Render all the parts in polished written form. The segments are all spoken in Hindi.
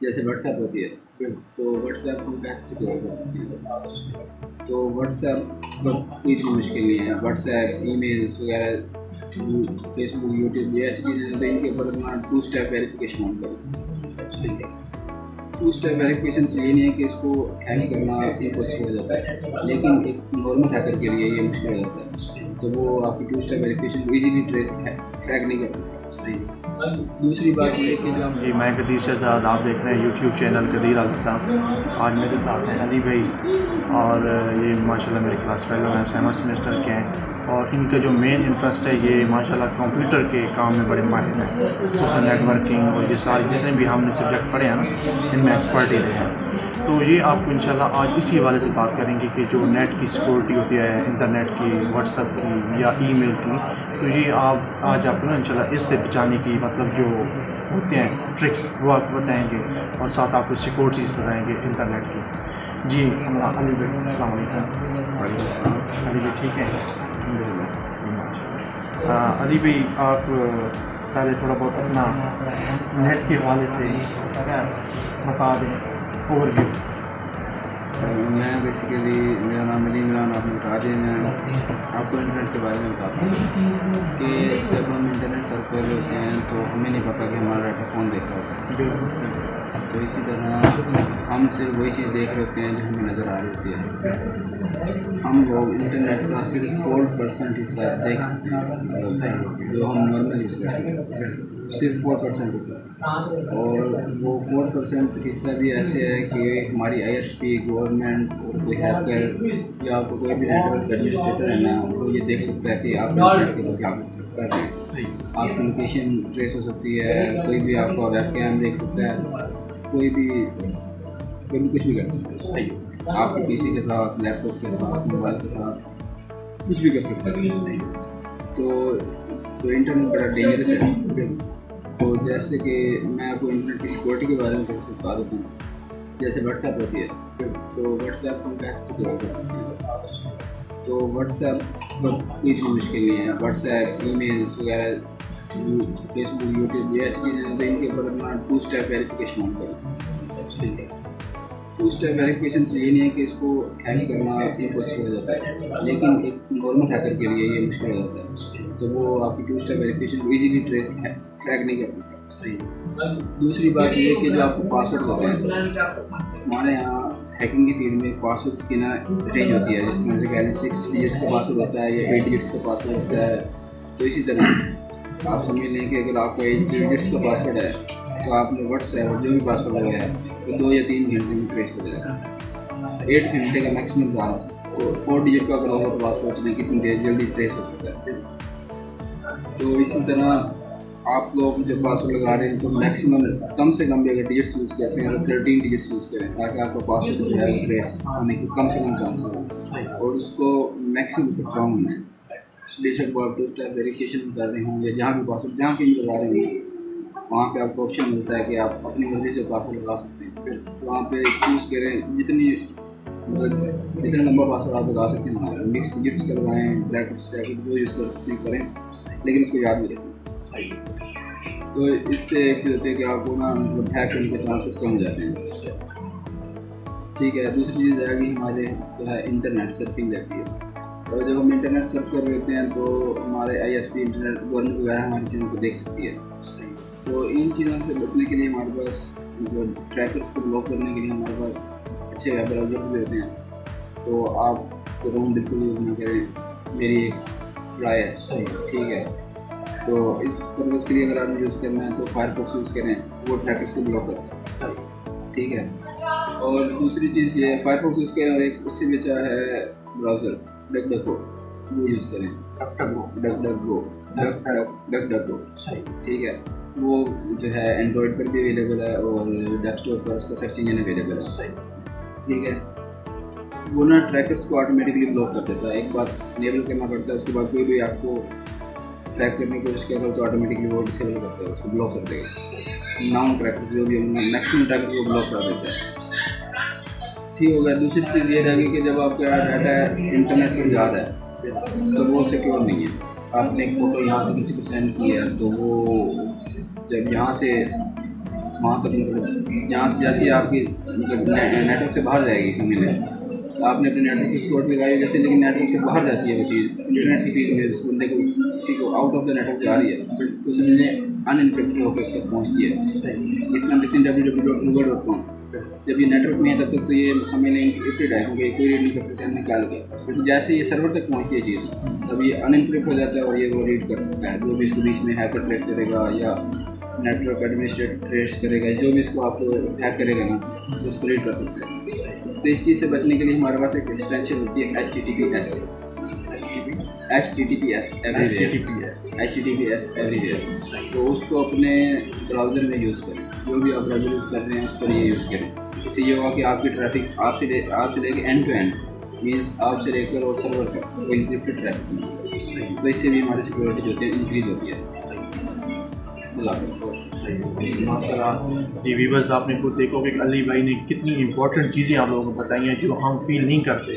जैसे व्हाट्सएप होती है, तो व्हाट्सएप हम कैसे सिक्योर कर सकते हैं। तो व्हाट्सएप पर कोई इतनी मुश्किल नहीं है। व्हाट्सएप, ईमेल्स वगैरह, फेसबुक, यूट्यूब, ये ऐसी चीज़ें हैं तो इनके ऊपर अपना 2 स्टेप वेरिफिकेशन ऑन करें। ठीक है। 2 स्टेप वेरिफिकेशन से ये नहीं है कि इसको हैक करना इम्पॉसिबल हो जाता है, लेकिन एक नॉर्मल हैकर के लिए ये मुश्किल हो जाता है। तो वो आपकी 2 स्टेप वेरिफिकेशन को ईज़िली ट्रैक नहीं कर सकता। सही। दूसरी बात ये है कि जो जी, मैं कदीर शहजाद, आप देख रहे हैं यूट्यूब चैनल कदीर अल्ताफ़। आज मेरे साथ हैं अली भाई, और ये माशाल्लाह मेरे क्लास फेलो हैं, 7th सेमेस्टर के हैं, और इनका जो मेन इंटरेस्ट है ये माशाल्लाह कंप्यूटर के काम में बड़े माहिर हैं। सोशल नेटवर्किंग और ये सारे जितने भी हमने सब्जेक्ट पढ़े हैं ना, इनमें एक्सपर्ट ही रहे हैं। तो ये आपको इंशाल्लाह आज इसी हवाले से बात करेंगे कि जो नेट की सिक्योरिटी होती है, इंटरनेट की, व्हाट्सएप की या ईमेल की, तो ये आप आज आपको ना इंशाल्लाह इससे बचाने की मतलब जो होते हैं ट्रिक्स वो आपको बताएंगे, और साथ आपको सिक्योरिटीज़ बताएंगे इंटरनेट की। जी हमारा अली भाई, अस्सलाम वालेकुम। अली भाई ठीक है? अल्हम्दुलिल्लाह। अली भाई, आप पहले थोड़ा बहुत अपना नेट के हवाले से बता दें, ओवरव्यू। मैं बेसिकली, मेरा नाम अली इमरान, आपने बता दिया। मैं आपको इंटरनेट के बारे में बताता हूँ कि जब हम इंटरनेट सर्च कर रहे होते हैं तो हमें नहीं पता कि हमारा डाटा कौन देख रहा होता है। तो इसी तरह हम सिर्फ वही चीज़ देख रहे होते हैं जो हमें नज़र आ रही होती है। हम लोग इंटरनेट का सिर्फ 4% हिस्सा देख सकते हैं जो हम नॉर्मल यूज़ करते हैं, सिर्फ 4% हिस्सा। और वो 4% हिस्सा भी ऐसे है कि हमारी ISP, गवर्नमेंट, कोई हैकर या आपको कोई भी नेटवर्क एडमिनिस्ट्रेटर है ना, वो ये देख सकता है कि आप इंटरनेट के क्या कर रहे हैं। आपकी लोकेशन ट्रेस हो सकती है, कोई भी आपका वेब कैम देख सकता है, कोई भी कुछ भी कर सकता है। सही। आपके PC के साथ, लैपटॉप के साथ, मोबाइल के साथ कुछ भी कर सकता है। सही। तो इंटरनेट बड़ा डेंजरस है। तो जैसे कि मैं आपको इंटरनेट की सिक्योरिटी के बारे में कैसे बता देता हूँ। जैसे व्हाट्सएप होती है, तो व्हाट्सएप हम कैसे सिक्योर कर सकते हैं। तो व्हाट्सएप पर कोई इतनी मुश्किल नहीं है। व्हाट्सएप, ईमेल्स वगैरह, फेसबुक, यूट्यूब, ये ऐसी चीज़ें हैं तो इनके ऊपर अपना 2 स्टेप वेरिफिकेशन ऑन करें। ठीक है। 2 स्टेप वेरिफिकेशन से ये नहीं है कि इसको हैक करना इम्पॉसिबल हो जाता है, लेकिन एक नॉर्मल हैकर के लिए ये मुश्किल हो जाता है। तो वो आपकी 2 स्टेप वेरिफिकेशन को ईज़िली ट्रैक नहीं कर सकता। सही। दूसरी बात ये है कि जो आपको पासवर्ड होते हैं, हमारे यहाँ हैकिंग की फील्ड में पासवर्ड्स की ना रेंज होती है, जिसमें से कह लें 6 डिजिट्स का पासवर्ड होता है या 8 डिजिट्स का पासवर्ड होता है। तो इसी तरह आप समझ लें कि अगर आपका 8 डिजिट्स का पासवर्ड है तो आपने व्हाट्सएप जो भी पासवर्ड लगाया है तो 2 या 3 घंटे में ट्रेस हो जाएगा। 8 घंटे का मैक्सिमम ज़्यादा, तो 4 डिजिट का अगर होगा तो आप सोच लें कितनी देर जल्दी ट्रेस हो सकता है। तो इसी तरह आप लोग जब पासवर्ड लगा रहे हैं तो मैक्सिमम कम से कम भी अगर डिजिट्स यूज़ करते हैं तो 13 डिजिट्स यूज़ करें, ताकि आपका पासवर्ड जो है ट्रेस होने की कम से कम चांस हो, और उसको मैक्सिमम से स्ट्रॉन्ग होना है। बेशक वो आप 2 स्टेप वेरिफिकेशन कर रहे हों या जहाँ भी पासवर्ड जहाँ भी लगा रहे हों, वहाँ पे आपको ऑप्शन मिलता है कि आप अपनी मर्ज़ी से पासवर्ड लगा सकते हैं। फिर वहाँ पे चूज़ करें जितने लंबा पासवर्ड आप लगा सकते हैं, मिक्स डिजिट्स का लगाएँ, ब्रैकेट्स जो यूज़ कर सकते हैं करें, लेकिन उसको याद भी रखें। तो इससे एक चीज़ होती है कि आपको ना मतलब हैक करने के चांसेस कम हो जाते हैं। ठीक है। दूसरी चीज़ है कि हमारे जो है इंटरनेट सर्फिंग रहती है, और जब हम इंटरनेट सर्फ कर रहे होते हैं तो हमारे ISP, इंटरनेट, गवर्नमेंट वगैरह हमारी चीज़ों को देख सकती है। तो इन चीज़ों से बचने के लिए हमारे पास मतलब ट्रैकर्स को ब्लॉक करने के लिए हमारे पास अच्छे वेब ब्राउज़र भी होते हैं। तो आप क्रोम बिल्कुल यूज़ ना करें, मेरी एक राय है। सही। ठीक है। तो इस पर्पज़ के लिए अगर आपने यूज़ करना है तो फायरफॉक्स यूज़ करें, वो ट्रैकर्स को ब्लॉक करता है। ठीक है। और दूसरी चीज़ ये फायरफॉक्स यूज़ करें, और एक उससे बचा है ब्राउज़र डकडको, वो यूज़ करें। डकडको। ठीक है। वो जो है एंड्रॉयड पर भी अवेलेबल है और डेस्कटॉप पर उसका सर्च इंजन अवेलेबल है। सही। ठीक है। वो ना ट्रैकर्स को ऑटोमेटिकली ब्लॉक कर देता है। एक बार इनेबल करना पड़ता है, उसके बाद कोई भी आपको ट्रैक करने की कोशिश कर रहा हो तो ऑटोमेटिकली वो डिसेबल करता है, उसको ब्लॉक कर देगा। नाउन ट्रैकर्स जो भी होंगे मैक्सिमम ट्रैकर्स को ब्लॉक कर देता है। ठीक हो गया। दूसरी चीज़ ये रहेगी कि जब आपका डाटा इंटरनेट पर जा रहा है तो वो सिक्योर नहीं है। आपने एक फ़ोटो यहाँ से किसी को सेंड की है तो वो जब यहाँ से वहाँ तक मतलब यहाँ से जैसे आपकी मतलब नेटवर्क से बाहर जाएगी समझ लें, तो आपने अपने नेटवर्क की स्लॉट लगाई जैसे, लेकिन नेटवर्क से बाहर जाती है वो चीज़ इंटरनेट की फीड में उस बंदे को किसी को आउट ऑफ द नेटवर्क जा रही है तो समझ लें अनइनक्रिप्टेड होकर उस तक पहुँचती है। इसमें हम लिखते हैं www.google.com। जब ये नेटवर्क में है तब तक तो ये समझ लें इंक्रिप्टेड है क्योंकि कोई रीड नहीं कर सकते, हम निकाल के, लेकिन जैसे ये सर्वर तक पहुँचती है चीज़ तब ये अनइनक्रिप्ट हो जाता है और ये वो रीड कर सकता है। जो भी इसको बीच में हैकर ट्रेस करेगा या नेटवर्क एडमिनिस्ट्रेटर ट्रेस करेगा, जो भी इसको आपको हैक करेगा ना तो उसको रीड कर सकते हैं। तो इस चीज़ से बचने के लिए हमारे पास एक एक्सटेंशन होती है HTTPS एवरीवेयर। तो उसको अपने ब्राउज़र में यूज़ करें, जो भी आप ब्राउज़र यूज़ कर रहे हैं उस पर ये यूज़ करें। इससे ये होगा कि आपकी ट्रैफिक आपसे लेकर एंड टू एंड मीन्स आपसे लेकर और सर्वर तक वो इंक्रिप्टेड ट्रैफिक, तो इससे भी हमारी सिक्योरिटी जो होती है इंक्रीज़ होती है। जी वीवर्स, आपने खुद देखो कि अली भाई ने कितनी इंपॉर्टेंट चीज़ें आप लोगों को बताई हैं जो हम फील नहीं करते।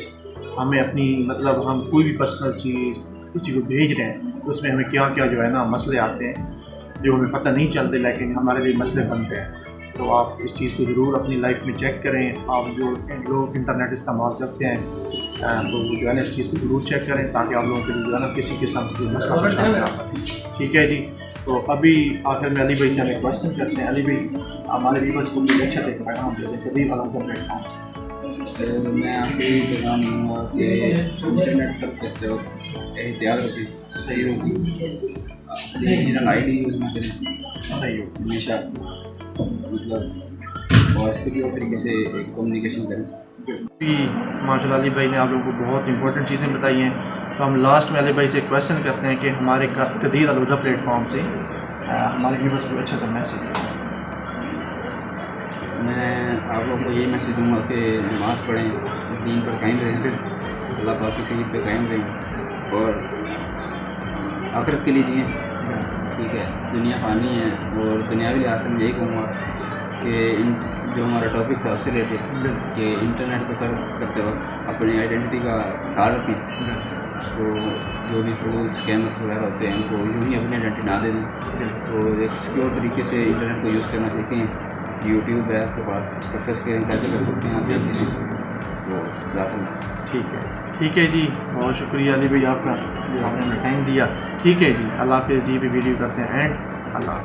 हमें अपनी मतलब हम कोई भी पर्सनल चीज़ किसी को भेज रहे हैं तो उसमें हमें क्या क्या जो है ना मसले आते हैं जो हमें पता नहीं चलते, लेकिन हमारे लिए मसले बनते हैं। तो आप इस चीज़ को ज़रूर अपनी लाइफ में चेक करें। आप जो लोग इंटरनेट इस्तेमाल करते हैं तो वो जो है ना इस चीज़ को ज़रूर चेक करें ताकि आप लोगों के लिए जो है ना किसी के साथ कोई मसला परेशानी ना हो। ठीक है जी, तो अभी आखिर में अली भाई से हमें क्वेश्चन करते हैं। अली भाई, हमारे व्यूअर्स को भी अच्छा से पैगाम देते हैं कदीर अलहदा प्लेटफॉर्म से। मैं आपको ये पैगाम दूँगा कि इंटरनेट सर्च करते वक्त एहतियात रखें, सही होगी, ओरिजिनल ID यूज़ ना करें, सही हो हमेशा मतलब और सिक्योर तरीके से कम्युनिकेशन करें। भी माशाल्लाह अली भाई ने आप लोगों को बहुत इंपॉर्टेंट चीज़ें बताई हैं। तो हम लास्ट में अली भाई से क्वेश्चन करते हैं कि हमारे कदीर अलहदा प्लेटफॉर्म से हमारे व्यूअर्स को अच्छा सा मैसेज। मैं आप लोगों को यही मैसेज दूँगा कि नमाज़ पढ़ें, दीन पर कायम रहें, अल्लाह पाक की तौहीद पर कायम रहें और आखिरत के लिए जिएँ। ठीक है, दुनिया फ़ानी है और दुनियावी लिहाज से मैं यही कहूँगा कि जो हमारा टॉपिक था उससे रिलेटेड कि इंटरनेट पर सर्च करते वक्त अपनी आइडेंटिटी का ख्याल रखें। तो जो भी फ्रॉड स्कैमर्स वगैरह होते हैं उनको यूँ ही अपनी आइडेंटिटी ना दे दें। तो एक सिक्योर तरीके से इंटरनेट को यूज़ करना सीखें। यूट्यूब है आपके पास, उसका सर्च करें कैसे कर सकते हैं आप देख लीजिए। तो ज़्यादा ठीक है जी, बहुत शुक्रिया अली भाई आपका जो आपने हमें टाइम दिया। ठीक है जी, अल्लाह हाफ़िज़ जी। भी वीडियो करते हैं एंड अल्लाह।